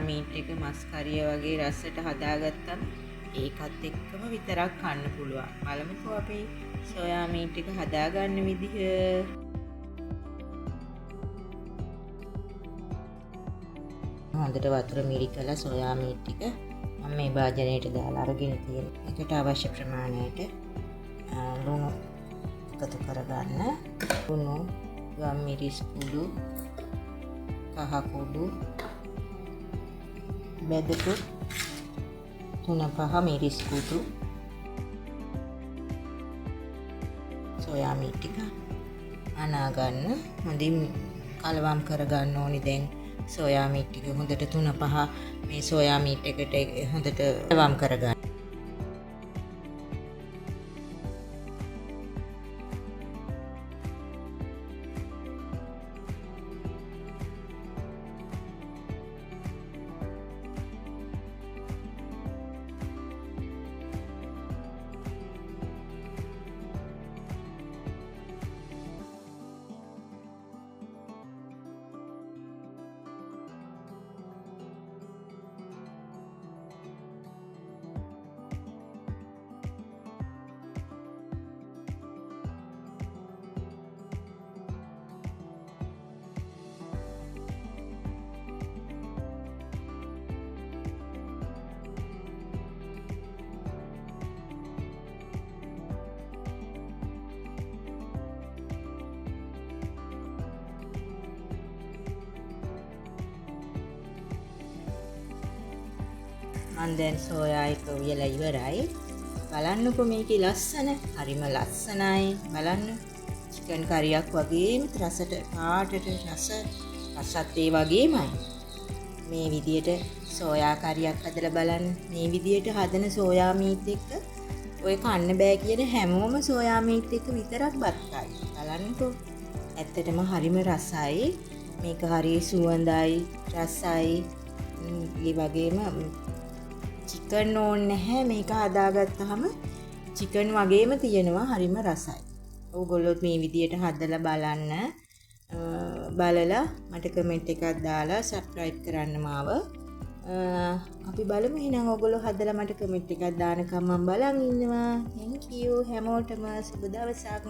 Meet එක මස් කරිය වගේ රසට හදාගත්තම ඒකත් එක්කම විතරක් කන්න පුළුවන්. බලමුකෝ අපි සෝයා මීට් එක හදාගන්න විදිහ. හොඳට වතුර මිරිකලා සෝයා මීට් එක මම මේ භාජනයට දාලා අරගෙන තියෙනවා. ඒකට අවශ්‍ය ප්‍රමාණයට ලුණු එකතු කරගන්න. ලුණු, ගම්මිරිස් කුඩු, කහ කුඩු, බෙදපු 3-5 මිරිස් කුඩු, සෝයා මීට් එක අනා ගන්න. හොඳින් කලවම් කරගන්න ඕනි. දැන් සෝයා මීට් එක හොඳට 3-5 මේ සෝයා මීට් එකට හොඳට කලවම් කරගන්න. මන් දැන් සෝයා එක උයලා ඉවරයි. බලන්නකෝ මේකේ ලස්සන, හරිම ලස්සනයි. බලන්න චිකන් කරියක් වගේම රසට පාටට රසත් ඒ වගේමයි. මේ විදියට සෝයා කරියක් හදලා බලන්න. මේ විදියට හදන සෝයා මීට් එක ඔය කන්න බෑ කියන හැමෝම සෝයා මීට් එක විතරක් බත් කයි. බලන්නකෝ. ඇත්තටම හරිම රසයි. මේක හරිය සුවඳයි, රසයි. ඒ වගේම චිකන් ඕනේ නැහැ. මේක හදාගත්තාම චිකන් වගේම තියෙනවා. හරිම රසයි. ඕගොල්ලොත් මේ විදියට හදලා බලන්න. බලලා මට කමෙන්ට් එකක් දාලා සබ්ස්ක්‍රයිබ් කරන්න මාව. අපි බලමු එහෙනම් ඕගොල්ලෝ හදලා මට කමෙන්ට් එකක් දානකම් මම බලන් ඉන්නවා. thank you හැමෝටම සුබ දවසක්.